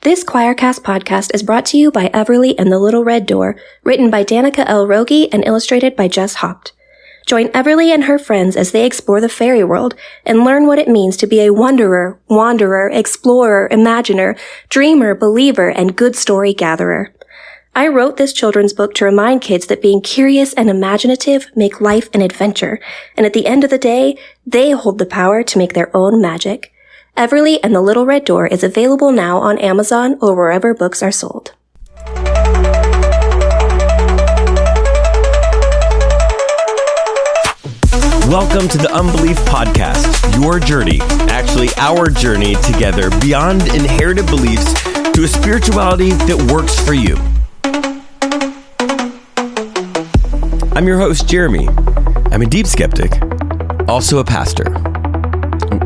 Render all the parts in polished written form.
This Choircast podcast is brought to you by Everly and the Little Red Door, written by Danica L. Rogi and illustrated by Jess Hopt. Join Everly and her friends as they explore the fairy world and learn what it means to be a wonderer, wanderer, explorer, imaginer, dreamer, believer, and good story gatherer. I wrote this children's book to remind kids that being curious and imaginative make life an adventure, and at the end of the day, they hold the power to make their own magic. Everly and the Little Red Door is available now on Amazon or wherever books are sold. Welcome to the Unbelief Podcast, your journey, actually our journey together beyond inherited beliefs to a spirituality that works for you. I'm your host, Jeremy. I'm a deep skeptic, also a pastor.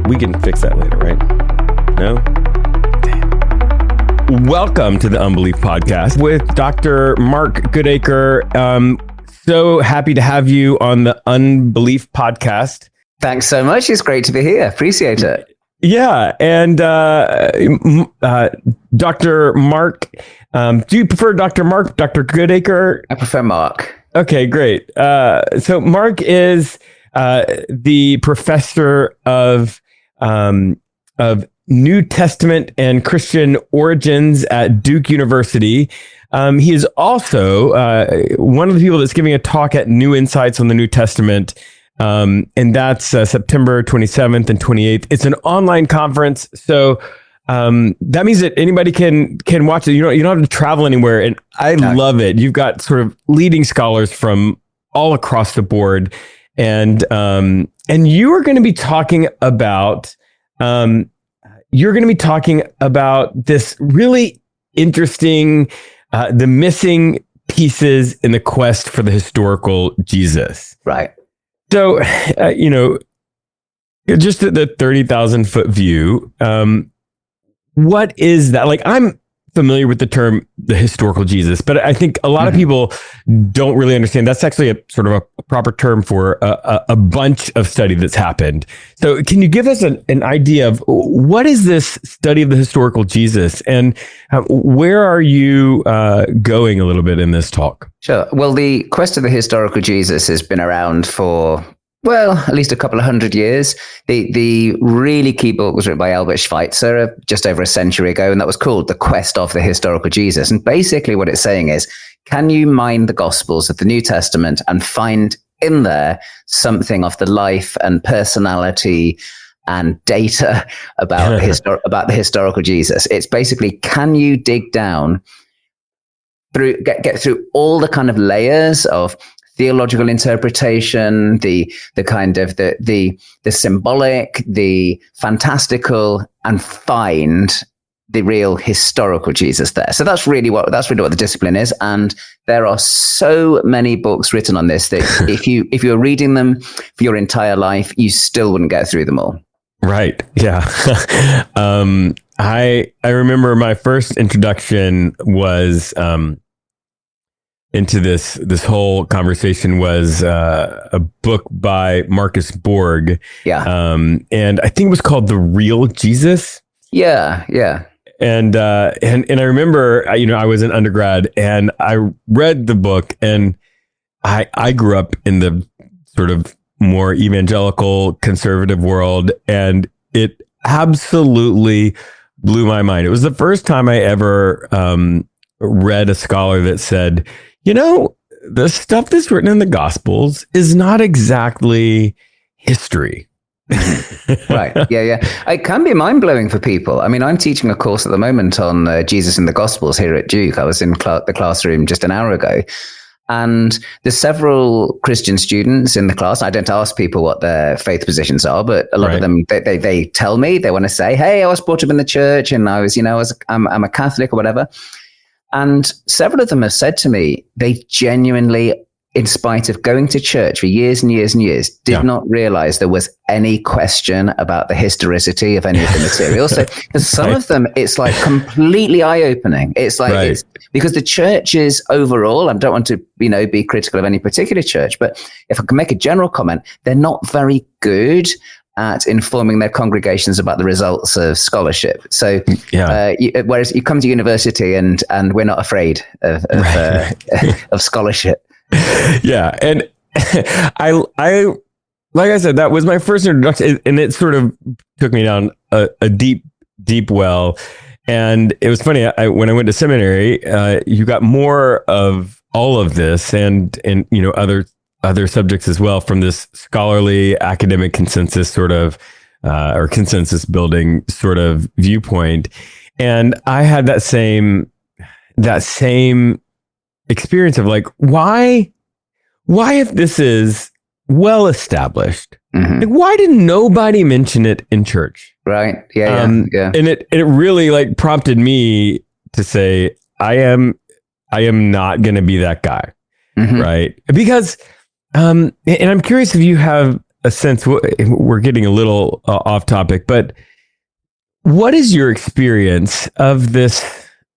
We can fix that later, right? No? Damn. Welcome to the Unbelief Podcast with Dr. Mark Goodacre. So happy to have you on the Unbelief Podcast. Thanks so much. It's great to be here. Appreciate it. Yeah. And Dr. Mark, do you prefer Dr. Mark, Dr. Goodacre? I prefer Mark. Okay, great. So Mark is the professor of New Testament and Christian origins at Duke University. He is also one of the people that's giving a talk at New Insights on the New Testament, and that's September 27th and 28th. It's an online conference, so that means that anybody can watch it. You don't have to travel anywhere, and I love it. You've got sort of leading scholars from all across the board, and you are going to be talking about this really interesting. The missing pieces in the quest for the historical Jesus. Right. So, just at the 30,000 foot view, what is that? Like, I'm familiar with the term, the historical Jesus, but I think a lot of people don't really understand. That's actually a sort of a proper term for a bunch of study that's happened. So can you give us an idea of what is this study of the historical Jesus, and where are you going a little bit in this talk? Sure. Well, the quest of the historical Jesus has been around for, well, at least a couple of hundred years. The really key book was written by Albert Schweitzer just over a century ago, and that was called The Quest of the Historical Jesus. And basically what it's saying is, can you mine the Gospels of the New Testament and find in there something of the life and personality and data about the historical Jesus? It's basically, can you dig down through, get through all the kind of layers of theological interpretation, the kind of the symbolic, the fantastical, and find the real historical Jesus there. So that's really what the discipline is. And there are so many books written on this that if you were reading them for your entire life, you still wouldn't get through them all. Right. Yeah. I remember my first introduction was into this whole conversation was a book by Marcus Borg. Yeah. And I think it was called The Real Jesus. Yeah. Yeah. And I remember, I was an undergrad and I read the book, and I grew up in the sort of more evangelical conservative world, and it absolutely blew my mind. It was the first time I ever read a scholar that said, the stuff that's written in the Gospels is not exactly history. Right. Yeah. It can be mind-blowing for people. I mean, I'm teaching a course at the moment on Jesus in the Gospels here at Duke. I was in the classroom just an hour ago, and there's several Christian students in the class. I don't ask people what their faith positions are, but a lot of them, they tell me, they want to say, hey, I was brought up in the church, and I'm a Catholic or whatever. And several of them have said to me, they genuinely, in spite of going to church for years and years and years, did not realize there was any question about the historicity of any of the material. So for some of them, it's like completely eye-opening. It's like, it's because the churches overall, I don't want to, be critical of any particular church, but if I can make a general comment, they're not very good at informing their congregations about the results of scholarship. So, whereas you come to university and we're not afraid of of scholarship. Yeah, and I like I said, that was my first introduction, and it sort of took me down a deep well. And it was funny. When I went to seminary, you got more of all of this, and other subjects as well, from this scholarly academic consensus sort of, or consensus building sort of viewpoint. And I had that same experience of like, why if this is well established, like, why did nobody mention it in church? Right. Yeah. And it really like prompted me to say, I am not going to be that guy. Right. Because, and I'm curious if you have a sense, we're getting a little off topic, but what is your experience of this?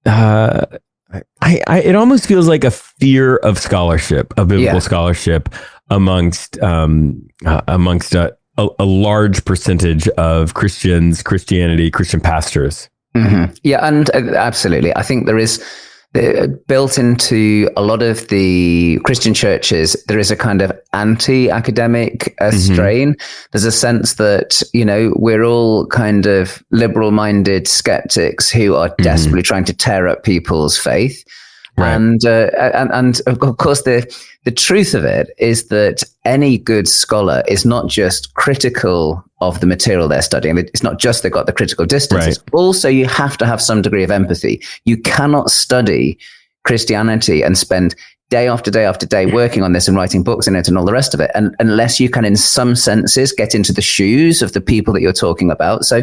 It almost feels like a fear of scholarship, of biblical scholarship amongst a large percentage of Christianity, Christian pastors. Yeah, and absolutely. I think there is built into a lot of the Christian churches, there is a kind of anti-academic strain. There's a sense that, we're all kind of liberal-minded skeptics who are desperately trying to tear up people's faith. Right. And of course, the truth of it is that any good scholar is not just critical of the material they're studying. It's not just they've got the critical distance. Right. Also, you have to have some degree of empathy. You cannot study Christianity and spend day after day after day working on this and writing books in it and all the rest of it, and unless you can, in some senses, get into the shoes of the people that you're talking about. So,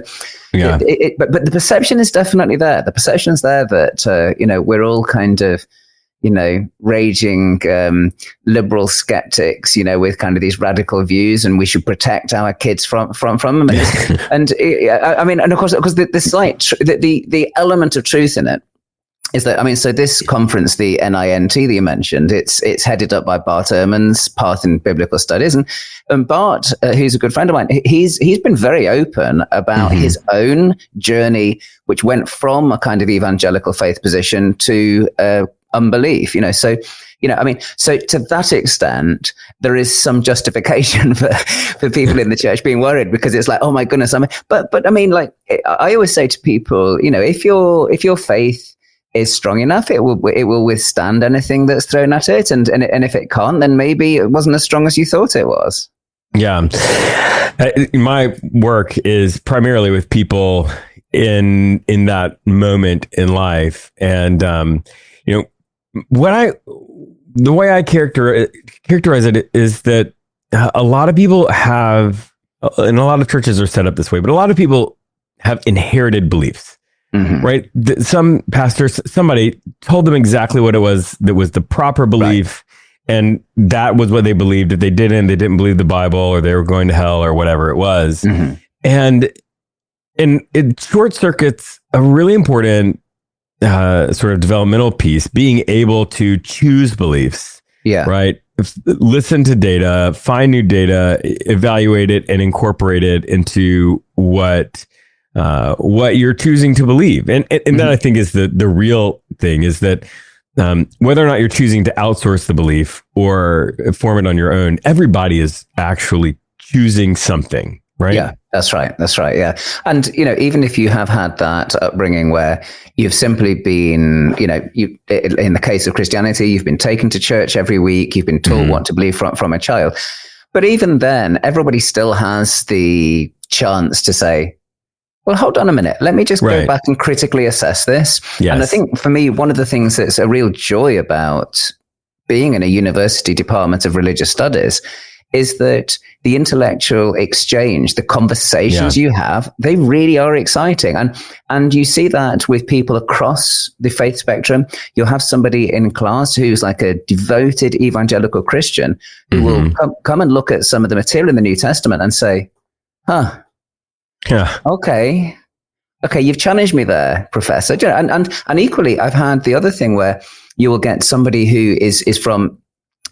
but the perception is definitely there. The perception is there that we're all kind of raging liberal skeptics, with kind of these radical views, and we should protect our kids from them. And of course, the element of truth in it is that, so this conference, the NINT that you mentioned, it's headed up by Bart Ehrman's Path in Biblical Studies. And Bart, who's a good friend of mine, he's been very open about his own journey, which went from a kind of evangelical faith position to unbelief, So to that extent, there is some justification for people in the church being worried, because it's like, oh my goodness. But I always say to people, if your faith is strong enough, it will withstand anything that's thrown at it, and if it can't, then maybe it wasn't as strong as you thought it was. Yeah, my work is primarily with people in that moment in life, and the way I characterize it is that a lot of people have, and a lot of churches are set up this way, but a lot of people have inherited beliefs. Right. Some pastors, somebody told them exactly what it was that was the proper belief. Right. And that was what they believed. If they didn't believe the Bible, or they were going to hell, or whatever it was. And it short circuits a really important sort of developmental piece, being able to choose beliefs. Yeah. Right. Listen to data, find new data, evaluate it, and incorporate it into what you're choosing to believe. And that, I think, is the real thing, is that whether or not you're choosing to outsource the belief or form it on your own, everybody is actually choosing something, right? Yeah, that's right. Yeah. And, even if you have had that upbringing where you've simply been, in the case of Christianity, you've been taken to church every week, you've been taught what to believe from a child. But even then, everybody still has the chance to say, well, hold on a minute. Let me just go back and critically assess this. Yes. And I think for me, one of the things that's a real joy about being in a university department of religious studies is that the intellectual exchange, the conversations you have, they really are exciting. And you see that with people across the faith spectrum. You'll have somebody in class who's like a devoted evangelical Christian who will come and look at some of the material in the New Testament and say, yeah. Okay, you've challenged me there, Professor. And equally, I've had the other thing where you will get somebody who is from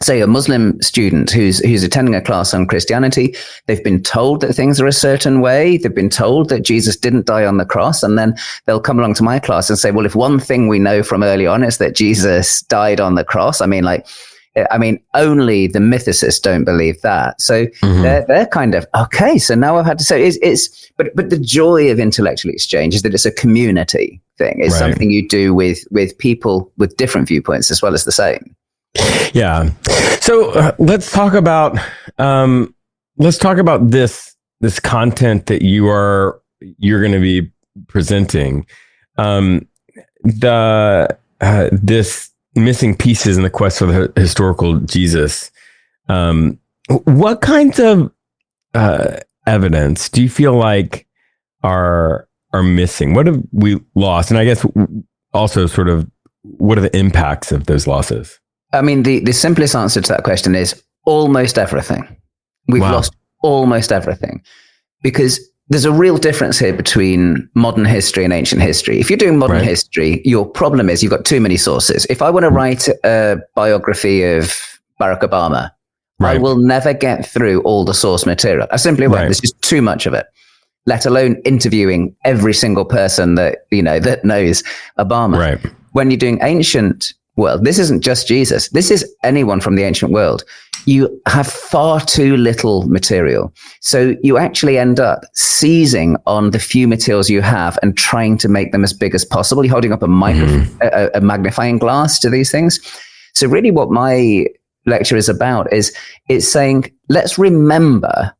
say, a Muslim student who's attending a class on Christianity. They've been told that things are a certain way. They've been told that Jesus didn't die on the cross. And then they'll come along to my class and say, well, if one thing we know from early on is that Jesus died on the cross, only the mythicists don't believe that. So they're kind of, okay, so now I've had to say but the joy of intellectual exchange is that it's a community thing. It's something you do with people with different viewpoints as well as the same. Yeah. So let's talk about this content that you're going to be presenting. This missing pieces in the quest for the historical Jesus. What kinds of evidence do you feel like are missing? What have we lost? And I guess also sort of what are the impacts of those losses? I mean, the simplest answer to that question is almost everything. We've lost almost everything, because there's a real difference here between modern history and ancient history. If you're doing modern history, your problem is you've got too many sources. If I want to write a biography of Barack Obama, I will never get through all the source material. I simply won't. There's just too much of it, let alone interviewing every single person that knows Obama. Right. When you're doing ancient world, this isn't just Jesus. This is anyone from the ancient world. You have far too little material. So you actually end up seizing on the few materials you have and trying to make them as big as possible. You're holding up a magnifying glass to these things. So really what my lecture is about is it's saying, let's remember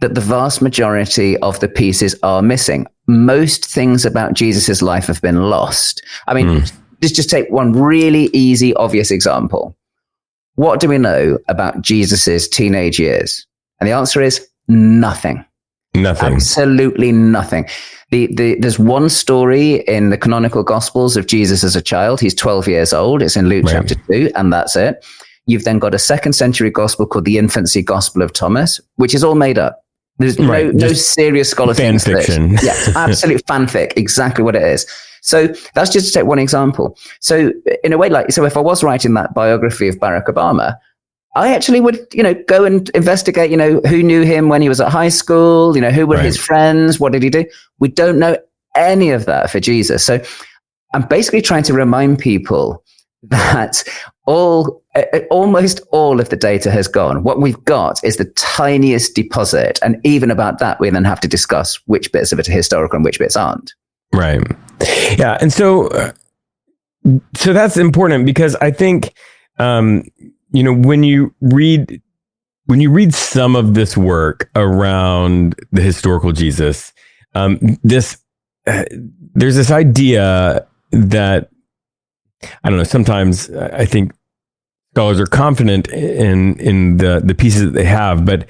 that the vast majority of the pieces are missing. Most things about Jesus's life have been lost. I mean, just take one really easy, obvious example. What do we know about Jesus's teenage years? And the answer is nothing. Nothing. Absolutely nothing. There's one story in the canonical Gospels of Jesus as a child. He's 12 years old. It's in Luke chapter 2, and that's it. You've then got a 2nd century gospel called the Infancy Gospel of Thomas, which is all made up. There's no serious scholar fan fiction. Yeah, absolute fanfic. Exactly what it is. So that's just to take one example. So in a way, if I was writing that biography of Barack Obama, I actually would, go and investigate, who knew him when he was at high school, who were his friends, what did he do? We don't know any of that for Jesus. So I'm basically trying to remind people that almost all of the data has gone. What we've got is the tiniest deposit. And even about that, we then have to discuss which bits of it are historical and which bits aren't. Right. Yeah. And so that's important, because I think, when you read some of this work around the historical Jesus, there's this idea that, I don't know, sometimes I think scholars are confident in the pieces that they have, but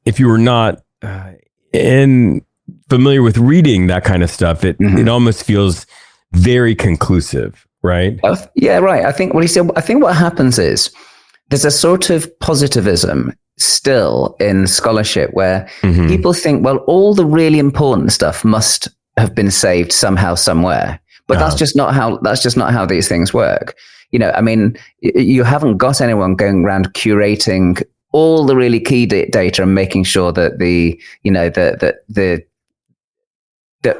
if you were not familiar with reading that kind of stuff, it almost feels very conclusive, right? Yeah, right. I think what happens is there's a sort of positivism still in scholarship where people think, well, all the really important stuff must have been saved somehow, somewhere. But that's just not how these things work. You haven't got anyone going around curating all the really key data and making sure that that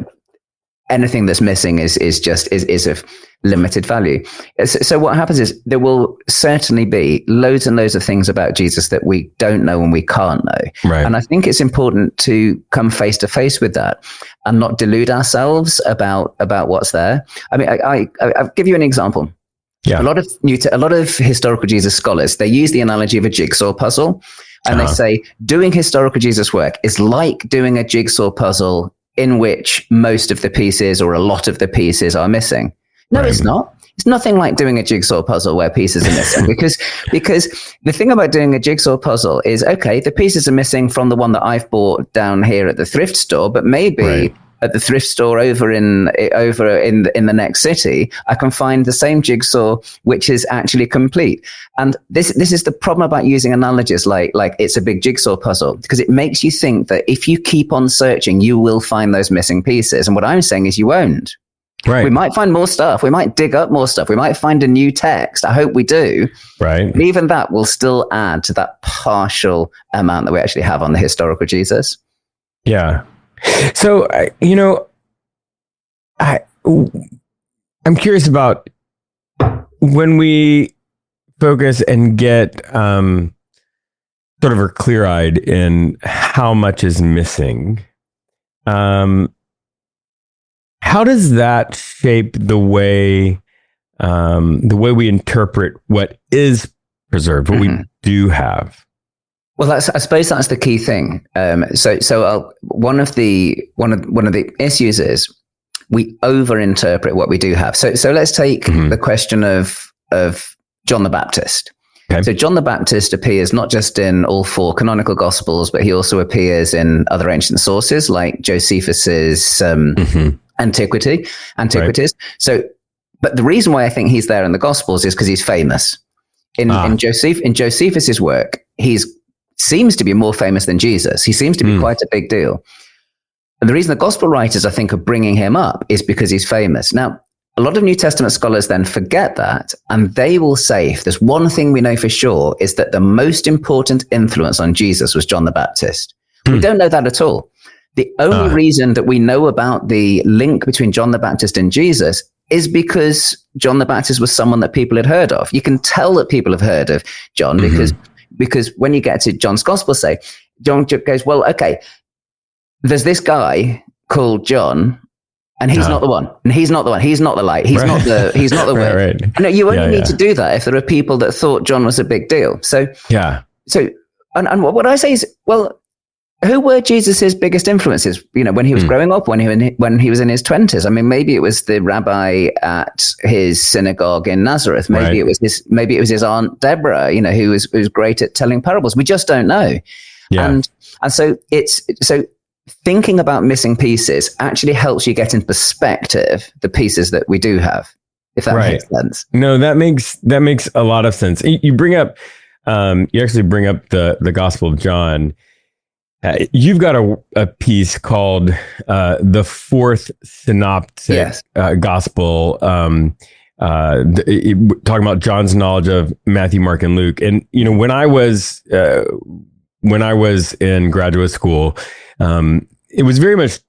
anything that's missing is of limited value. So what happens is there will certainly be loads and loads of things about Jesus that we don't know and we can't know. Right. And I think it's important to come face to face with that and not delude ourselves about what's there. I mean, I'll give you an example. Yeah. A lot of historical Jesus scholars, they use the analogy of a jigsaw puzzle, and they say doing historical Jesus work is like doing a jigsaw puzzle in which most of the pieces or a lot of the pieces are missing. No, it's not. It's nothing like doing a jigsaw puzzle where pieces are missing because the thing about doing a jigsaw puzzle is, okay, the pieces are missing from the one that I've bought down here at the thrift store, but maybe at the thrift store over in the next city, I can find the same jigsaw which is actually complete. And this is the problem about using analogies like it's a big jigsaw puzzle, because it makes you think that if you keep on searching, you will find those missing pieces. And what I'm saying is you won't. Right. We might find more stuff. We might dig up more stuff. We might find a new text. I hope we do. Right. But even that will still add to that partial amount that we actually have on the historical Jesus. Yeah. So, I'm curious about when we focus and get sort of are clear-eyed in how much is missing. How does that shape the way we interpret what is preserved, what we do have? Well, I suppose that's the key thing. One of the issues is we overinterpret what we do have. So let's take the question of John the Baptist. Okay. So John the Baptist appears not just in all 4 canonical Gospels, but he also appears in other ancient sources like Josephus's Antiquities. Right. So, but the reason why I think he's there in the Gospels is because he's famous. In Josephus's work, seems to be more famous than Jesus. He seems to be quite a big deal. And the reason the Gospel writers, I think, are bringing him up is because he's famous. Now, a lot of New Testament scholars then forget that, and they will say, if there's one thing we know for sure, is that the most important influence on Jesus was John the Baptist. We don't know that at all. The only reason that we know about the link between John the Baptist and Jesus is because John the Baptist was someone that people had heard of. You can tell that people have heard of John because when you get to John's Gospel, say, John goes, well, okay, there's this guy called John, and he's not the one. And he's not the one. He's not the light. He's not the way. Right. No, you only need to do that if there are people that thought John was a big deal. So what I say is, well, who were Jesus's biggest influences? When he was growing up, when he was in his 20s. I mean, maybe it was the rabbi at his synagogue in Nazareth. Maybe it was his aunt Deborah. Who was great at telling parables. We just don't know. Yeah. And so thinking about missing pieces actually helps you get in perspective the pieces that we do have, if that makes sense. No, that makes a lot of sense. You bring up, you actually bring up the Gospel of John. You've got a piece called the Fourth Synoptic Gospel, talking about John's knowledge of Matthew, Mark, and Luke. And when I was in graduate school, it was very much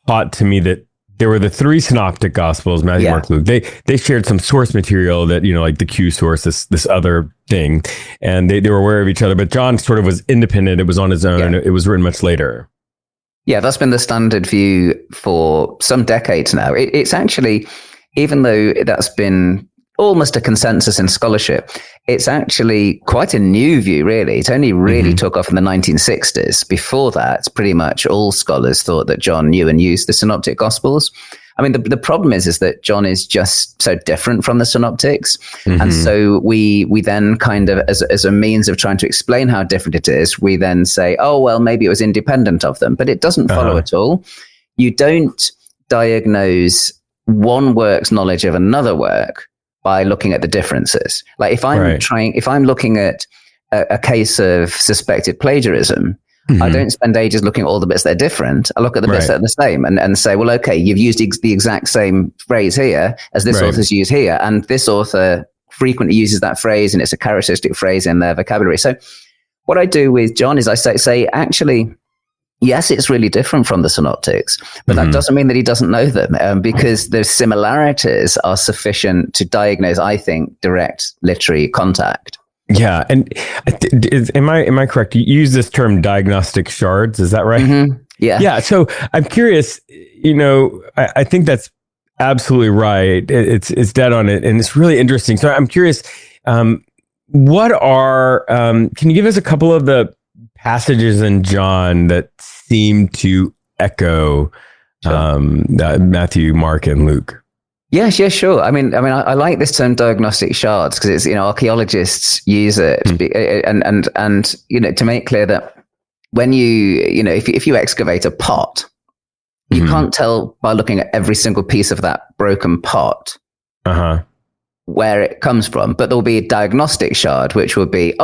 taught to me that there were the 3 synoptic gospels, Matthew, Mark, Luke. They shared some source material that, like the Q source, this other thing, and they were aware of each other. But John sort of was independent. It was on his own. It was written much later. Yeah, that's been the standard view for some decades now. It's actually, even though that's been almost a consensus in scholarship, it's actually quite a new view, really. It only really took off in the 1960s. Before that, pretty much all scholars thought that John knew and used the synoptic gospels. I mean, the problem is that John is just so different from the synoptics. And so we then kind of, as a means of trying to explain how different it is, we then say, oh, well, maybe it was independent of them, but it doesn't follow at all. You don't diagnose one work's knowledge of another work by looking at the differences. Like if I'm looking at a case of suspected plagiarism, I don't spend ages looking at all the bits that are different. I look at the bits that are the same and say, well, okay, you've used the exact same phrase here as this author's used here. And this author frequently uses that phrase and it's a characteristic phrase in their vocabulary. So what I do with John is I say, actually, yes, it's really different from the synoptics, but that doesn't mean that he doesn't know them, because the similarities are sufficient to diagnose, I think, direct literary contact. Yeah, and am I correct? You use this term diagnostic shards, is that right? Yeah. So I'm curious. I think that's absolutely right. It's dead on it, and it's really interesting. So I'm curious. What are? Can you give us a couple of the passages in John that seem to echo Matthew, Mark, and Luke? Yes, sure. I mean, I like this term diagnostic shards because it's, archaeologists use it and to make clear that when if you excavate a pot, you can't tell by looking at every single piece of that broken pot where it comes from, but there'll be a diagnostic shard, which would be,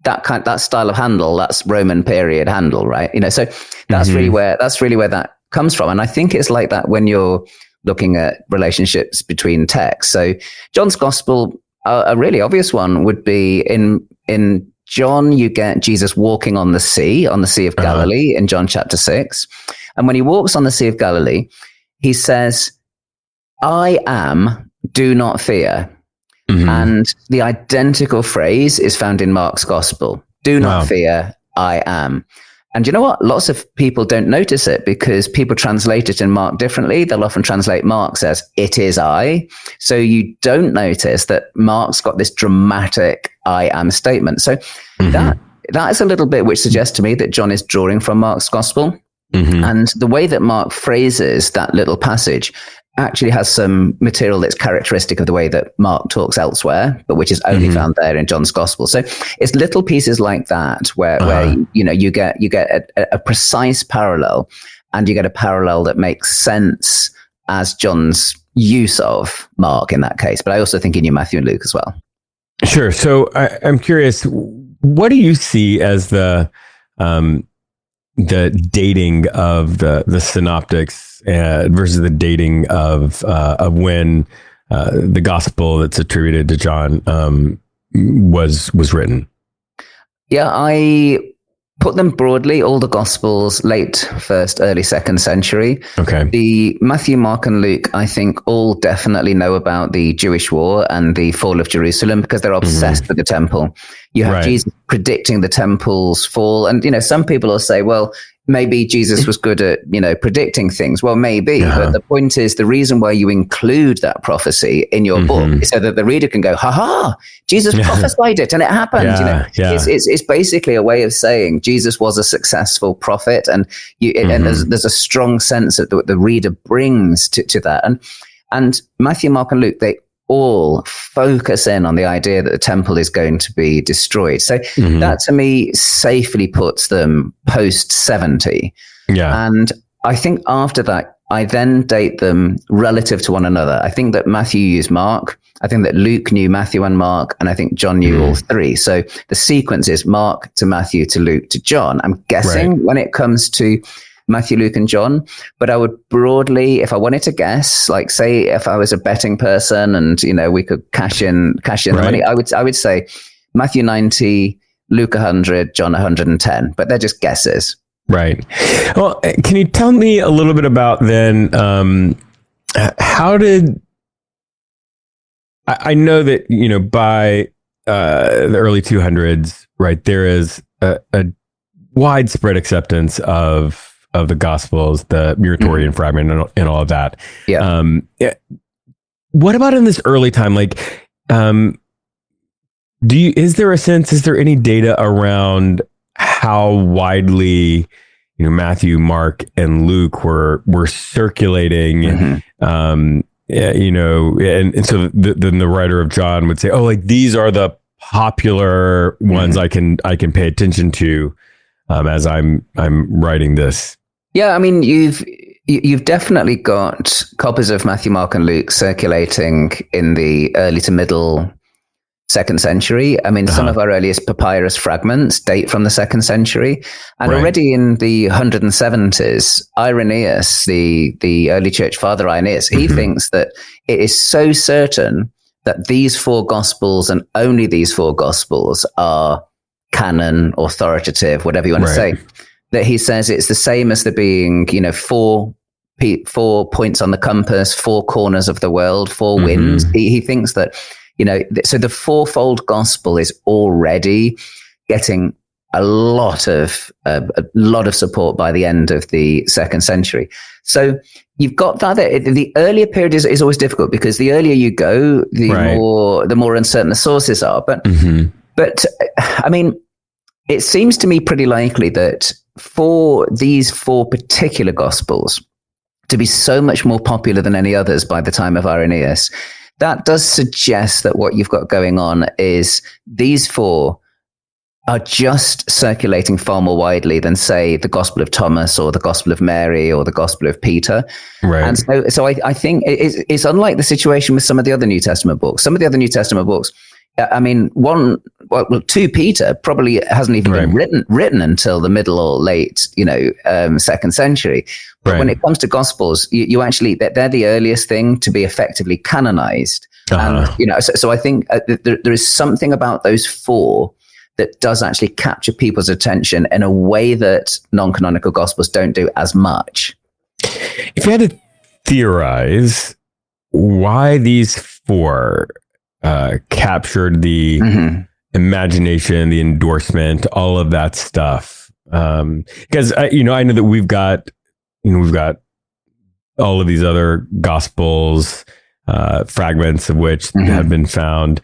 that style of handle, that's Roman period handle, right? So that's really where that comes from. And I think it's like that when you're looking at relationships between texts. So John's gospel, a really obvious one would be in John, you get Jesus walking on the Sea of Galilee in John chapter 6. And when he walks on the Sea of Galilee, he says, I am, do not fear. Mm-hmm. And the identical phrase is found in Mark's gospel. Do not fear, I am. And you know what? Lots of people don't notice it because people translate it in Mark differently. They'll often translate Mark as it is I. So you don't notice that Mark's got this dramatic I am statement. So that is a little bit which suggests to me that John is drawing from Mark's gospel. Mm-hmm. And the way that Mark phrases that little passage actually has some material that's characteristic of the way that Mark talks elsewhere, but which is only found there in John's gospel. So it's little pieces like that where you get a precise parallel, and you get a parallel that makes sense as John's use of Mark in that case. But I also think in your Matthew and Luke as well. Sure. So I'm curious, what do you see as the dating of the synoptics versus the dating of when the gospel that's attributed to John was written? Yeah, I put them broadly, all the gospels, late first, early second century. Okay. The Matthew, Mark, and Luke, I think, all definitely know about the Jewish war and the fall of Jerusalem because they're obsessed with the temple. You have Jesus predicting the temple's fall. And, some people will say, well, maybe Jesus was good at, predicting things. Well, maybe. But the point is, the reason why you include that prophecy in your book is so that the reader can go, ha, Jesus prophesied it and it happened. It's basically a way of saying Jesus was a successful prophet. And and there's a strong sense that the reader brings to that. And Matthew, Mark, and Luke, they all focus in on the idea that the temple is going to be destroyed. So that to me safely puts them post 70. Yeah. And I think after that, I then date them relative to one another. I think that Matthew used Mark. I think that Luke knew Matthew and Mark, and I think John knew all three. So the sequence is Mark to Matthew to Luke to John. I'm guessing when it comes to Matthew, Luke, and John, but I would broadly, if I wanted to guess, like say if I was a betting person and we could cash in the money, I would say Matthew 90, Luke 100, John 110, but they're just guesses. Right. Well, can you tell me a little bit about then how did I know that by the early 200s, right, there is a widespread acceptance of the Gospels, the Muratorian fragment, and all of that. Yeah. What about in this early time? Like, is there any data around how widely, Matthew, Mark, and Luke were circulating? And so then the writer of John would say, oh, like these are the popular ones I can pay attention to as I'm writing this. Yeah, I mean, you've definitely got copies of Matthew, Mark, and Luke circulating in the early to middle 2nd century. I mean, some of our earliest papyrus fragments date from the 2nd century. And already in the 170s, Irenaeus, the early church father Irenaeus, he thinks that it is so certain that these 4 gospels and only these 4 gospels are canon, authoritative, whatever you want to say, that he says it's the same as there being, 4 points on the compass, 4 corners of the world, 4 winds. He thinks that, so the 4-fold gospel is already getting a lot of support by the end of the 2nd century. So you've got that. The earlier period is always difficult because the earlier you go, the more uncertain the sources are. But I mean, it seems to me pretty likely that for these 4 particular gospels to be so much more popular than any others by the time of Irenaeus, that does suggest that what you've got going on is these 4 are just circulating far more widely than, say, the Gospel of Thomas or the Gospel of Mary or the Gospel of Peter. Right. And so I think it's unlike the situation with some of the other New Testament books. Some of the other New Testament books, I mean, 2 Peter probably hasn't even been written until the middle or late, 2nd century. But when it comes to Gospels, you actually, they're the earliest thing to be effectively canonized. And, so I think there is something about those 4 that does actually capture people's attention in a way that non-canonical Gospels don't do as much. If you had to theorize why these 4 captured the imagination, the endorsement, all of that stuff, because I know that we've got all of these other Gospels, fragments of which have been found.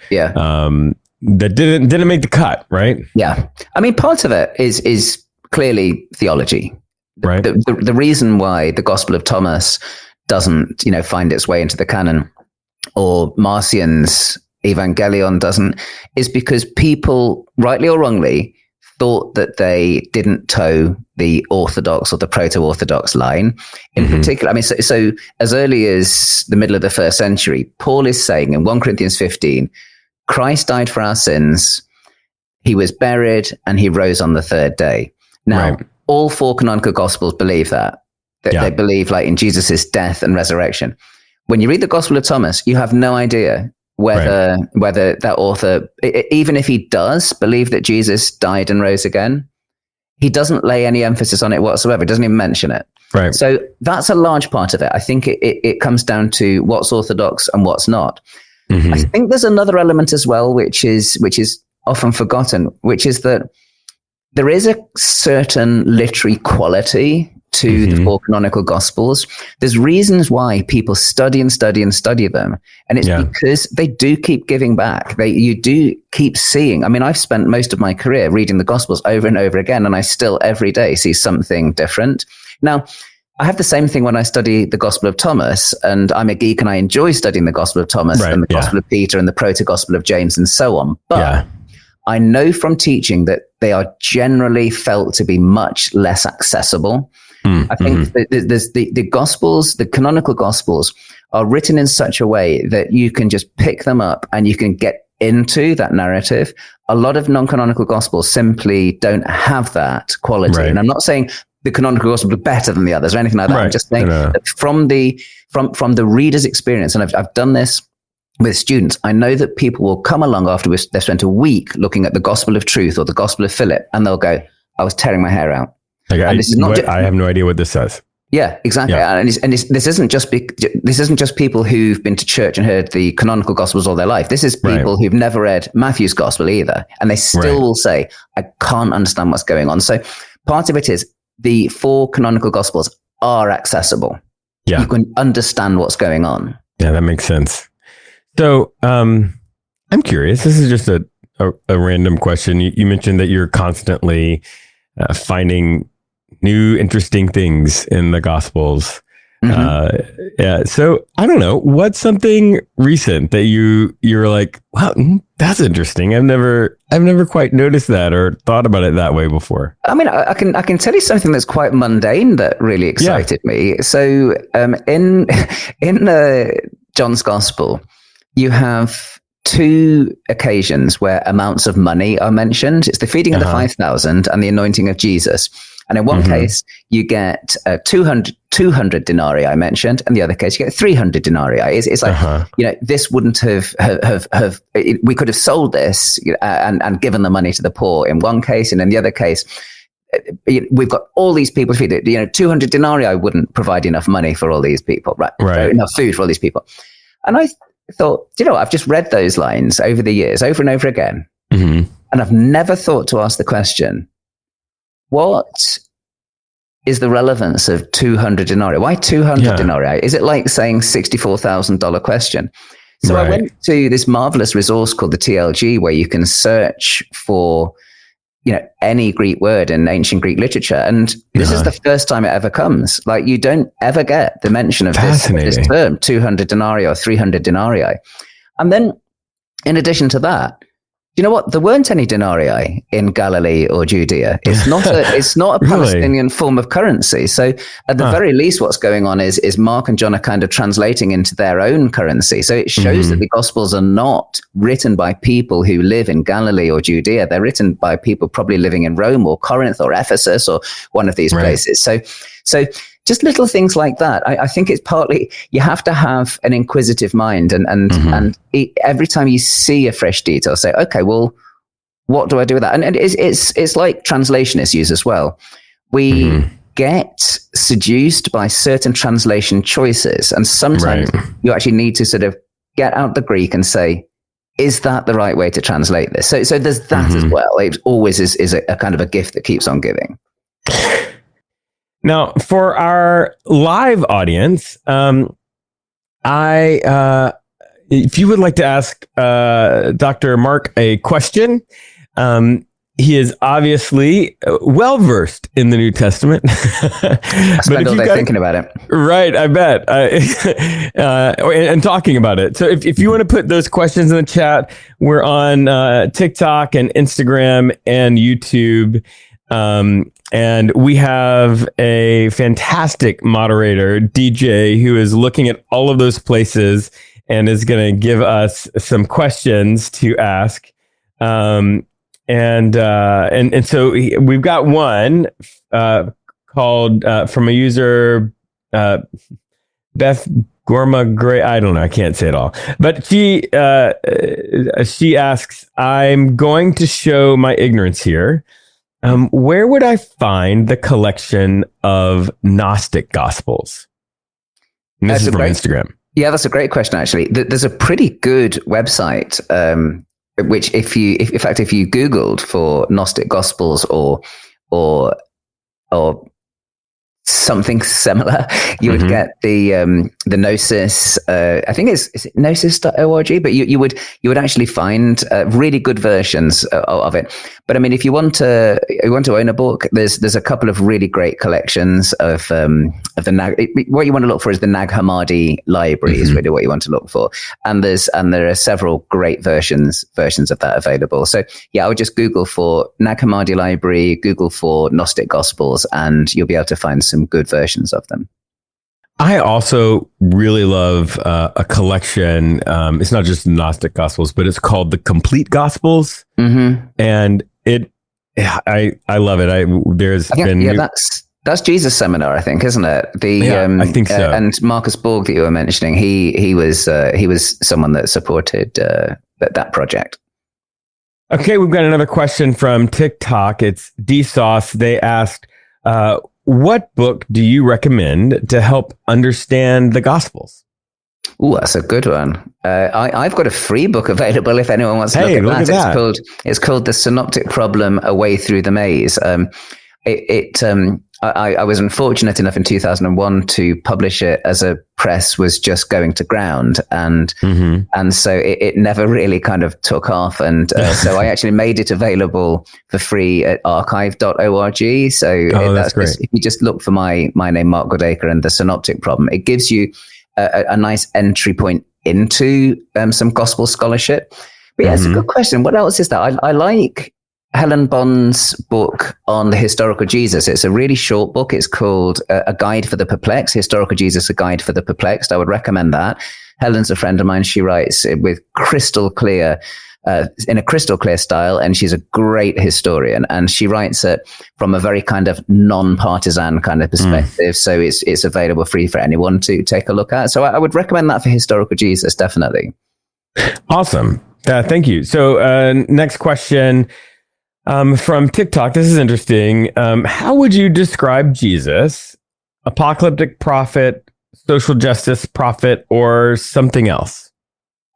That didn't make the cut, right? Yeah. I mean, part of it is clearly theology. Right. The reason why the Gospel of Thomas doesn't, find its way into the canon, or Marcion's Evangelion doesn't, is because people, rightly or wrongly, thought that they didn't toe the Orthodox or the Proto-Orthodox line. In particular, I mean, so as early as the middle of the 1st century, Paul is saying in 1 Corinthians 15, Christ died for our sins, he was buried, and he rose on the 3rd day. Now, all 4 canonical Gospels believe that. They believe like in Jesus' death and resurrection. When you read the Gospel of Thomas, you have no idea whether that author, even if he does believe that Jesus died and rose again, he doesn't lay any emphasis on it whatsoever. He doesn't even mention it. Right. So that's a large part of it. I think it comes down to what's orthodox and what's not. I think there's another element as well, which is often forgotten, which is that there is a certain literary quality to the 4 canonical Gospels. There's reasons why people study and study and study them. And it's because they do keep giving back. You do keep seeing. I mean, I've spent most of my career reading the Gospels over and over again, and I still every day see something different. Now, I have the same thing when I study the Gospel of Thomas, and I'm a geek and I enjoy studying the Gospel of Thomas and the Gospel of Peter and the Proto-Gospel of James and so on. But I know from teaching that they are generally felt to be much less accessible. I think there's the Gospels, the canonical Gospels are written in such a way that you can just pick them up and you can get into that narrative. A lot of non-canonical Gospels simply don't have that quality. And I'm not saying the canonical Gospel is better than the others or anything like that. I'm just saying that from the reader's experience, and I've done this with students, I know that people will come along afterwards. They've spent a week looking at the Gospel of Truth or the Gospel of Philip, and they'll go, I was tearing my hair out. Like, I have no idea what this says. Yeah, exactly. Yeah. And this isn't just people who've been to church and heard the canonical Gospels all their life. This is people who've never read Matthew's Gospel either. And they still will say, I can't understand what's going on. So part of it is the 4 canonical Gospels are accessible. Yeah. You can understand what's going on. Yeah, that makes sense. So I'm curious. This is just a random question. You mentioned that you're constantly finding new interesting things in the Gospels. So I don't know, what's something recent that you're like, wow, that's interesting. I've never quite noticed that or thought about it that way before. I mean, I can tell you something that's quite mundane that really excited me. So in John's Gospel, you have 2 occasions where amounts of money are mentioned. It's the feeding of the 5,000 and the anointing of Jesus. And in one case, you get 200 denarii I mentioned, and the other case, you get 300 denarii. It's like, this wouldn't have we could have sold this and given the money to the poor in one case, and in the other case, we've got all these people to feed. 200 denarii wouldn't provide enough money for all these people, right? Enough food for all these people. And I thought, I've just read those lines over the years, over and over again, and I've never thought to ask the question, what is the relevance of 200 denarii? Why 200 denarii? Is it like saying $64,000 question? So I went to this marvelous resource called the TLG, where you can search for, any Greek word in ancient Greek literature. And this is the first time it ever comes. Like, you don't ever get the mention of this term, 200 denarii or 300 denarii. And then in addition to that, you know what? There weren't any denarii in Galilee or Judea. It's not a Really? Palestinian form of currency. So at the very least, what's going on is Mark and John are kind of translating into their own currency. So it shows that the Gospels are not written by people who live in Galilee or Judea. They're written by people probably living in Rome or Corinth or Ephesus or one of these places. So just little things like that. I think it's partly you have to have an inquisitive mind, and every time you see a fresh detail, say, okay, well, what do I do with that? And it's like translation issues as well. We get seduced by certain translation choices, and sometimes you actually need to sort of get out the Greek and say, is that the right way to translate this? So there's that as well. It always is a kind of a gift that keeps on giving. Now, for our live audience, if you would like to ask Dr. Mark a question, he is obviously well-versed in the New Testament. I spend all day thinking about it. Right, I bet. And talking about it. So if you want to put those questions in the chat, we're on TikTok and Instagram and YouTube. And we have a fantastic moderator, DJ, who is looking at all of those places and is going to give us some questions to ask. And so we've got one called from a user, Beth Gorma Gray. I don't know. I can't say it all. But she asks, I'm going to show my ignorance here. Where would I find the collection of Gnostic Gospels? And this is from Instagram. Yeah, that's a great question, actually. There's a pretty good website, which if you Googled for Gnostic Gospels or something similar, you would get the Gnosis. I think is it gnosis.org, but you would actually find really good versions of it. But I mean, if you want to own a book, there's a couple of really great collections of the what you want to look for is the Nag Hammadi library is really what you want to look for, and there are several great versions of that available. So yeah, I would just Google for Nag Hammadi library, Google for Gnostic Gospels, and you'll be able to find some good versions of them. I also really love a collection. It's not just Gnostic Gospels, but it's called the Complete Gospels, and I love it. That's Jesus Seminar, I think, isn't it? I think so. And Marcus Borg that you were mentioning, he was someone that supported that project. Okay, we've got another question from TikTok. It's DSauce. They asked, what book do you recommend to help understand the Gospels? Oh, that's a good one. I've got a free book available if anyone wants to look at that. It's called The Synoptic Problem: A Way Through the Maze. I was unfortunate enough in 2001 to publish it as a press was just going to ground, and so it never really kind of took off, and so I actually made it available for free at archive.org. So that's great. If you just look for my name, Mark Goodacre, and The Synoptic Problem, it gives you a nice entry point into some gospel scholarship. But yeah, it's a good question. What else is that? I like Helen Bond's book on the historical Jesus. It's a really short book. It's called A Guide for the Perplexed, Historical Jesus, A Guide for the Perplexed. I would recommend that. Helen's a friend of mine. She writes with in a crystal clear style, and she's a great historian, and she writes it from a very kind of non-partisan kind of perspective. So it's available free for anyone to take a look at. So I would recommend that for historical Jesus, definitely. Awesome. Thank you. So next question from TikTok. This is interesting. How would you describe Jesus? Apocalyptic prophet, social justice prophet, or something else?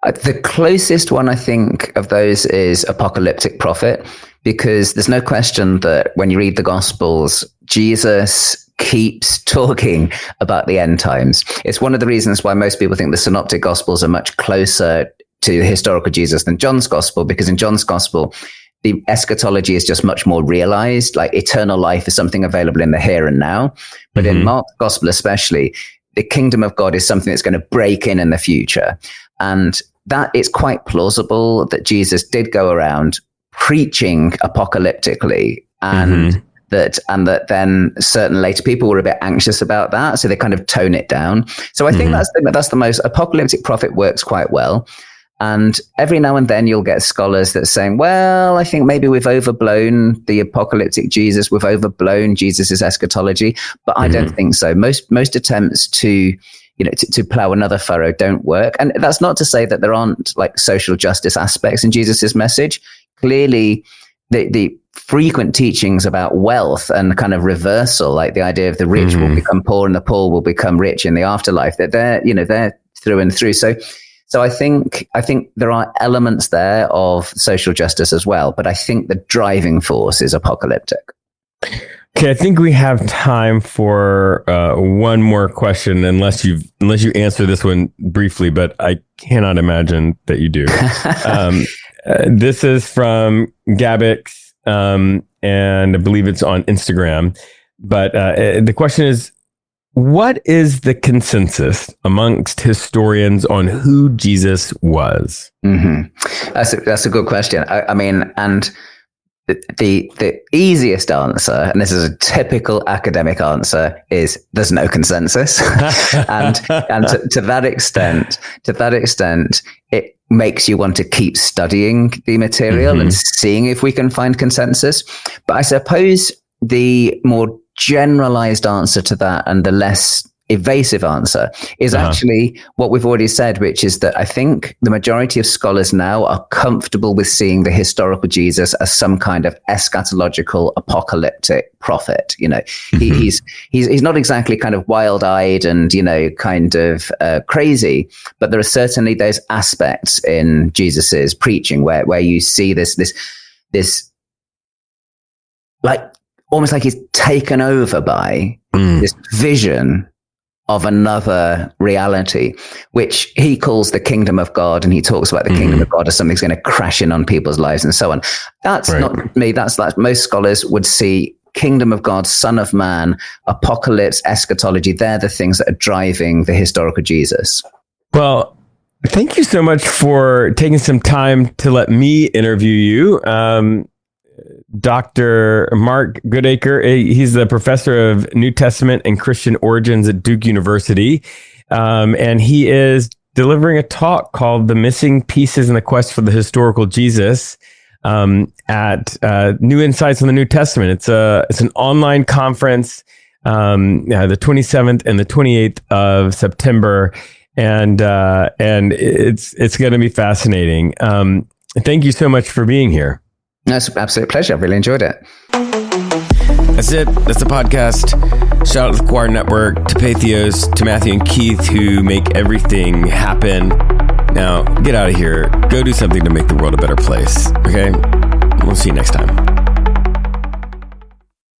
The closest one I think of those is apocalyptic prophet, because there's no question that when you read the Gospels, Jesus keeps talking about the end times. It's one of the reasons why most people think the Synoptic Gospels are much closer to the historical Jesus than John's Gospel, because in John's Gospel, the eschatology is just much more realized, like eternal life is something available in the here and now. But in Mark's Gospel especially, the kingdom of God is something that's going to break in the future. And that it's quite plausible that Jesus did go around preaching apocalyptically, and that then certain later people were a bit anxious about that, so they kind of tone it down. So I think that's the most apocalyptic prophet works quite well. And every now and then you'll get scholars that are saying, well, I think maybe we've overblown the apocalyptic Jesus, we've overblown Jesus's eschatology, but I don't think so. Most attempts to plow another furrow don't work. And that's not to say that there aren't like social justice aspects in Jesus's message. Clearly, the frequent teachings about wealth and kind of reversal, like the idea of the rich will become poor and the poor will become rich in the afterlife, that they're through and through. So I think there are elements there of social justice as well, but I think the driving force is apocalyptic. Okay, I think we have time for one more question, unless you answer this one briefly, but I cannot imagine that you do. This is from Gabix, and I believe it's on Instagram. But the question is, what is the consensus amongst historians on who Jesus was? That's a good question. I mean, and the easiest answer, and this is a typical academic answer, is there's no consensus. and to that extent, it makes you want to keep studying the material and seeing if we can find consensus. But I suppose the more generalized answer to that, and the less evasive answer, is actually what we've already said, which is that I think the majority of scholars now are comfortable with seeing the historical Jesus as some kind of eschatological apocalyptic prophet. He's not exactly kind of wild-eyed and kind of crazy, but there are certainly those aspects in Jesus's preaching where you see this like almost like he's taken over by this vision of another reality, which he calls the kingdom of God. And he talks about the kingdom of God as something that's going to crash in on people's lives and so on. That's not me. That's most scholars would see kingdom of God, son of man, apocalypse, eschatology. They're the things that are driving the historical Jesus. Well, thank you so much for taking some time to let me interview you. Dr. Mark Goodacre, he's the professor of New Testament and Christian Origins at Duke University. And he is delivering a talk called The Missing Pieces in the Quest for the Historical Jesus at New Insights on the New Testament. It's an online conference, the 27th and the 28th of September. And it's going to be fascinating. Thank you so much for being here. That's an absolute pleasure. I've really enjoyed it. That's it. That's the podcast. Shout out to the Choir Network, to Patheos, to Matthew and Keith, who make everything happen. Now, get out of here. Go do something to make the world a better place. Okay? We'll see you next time.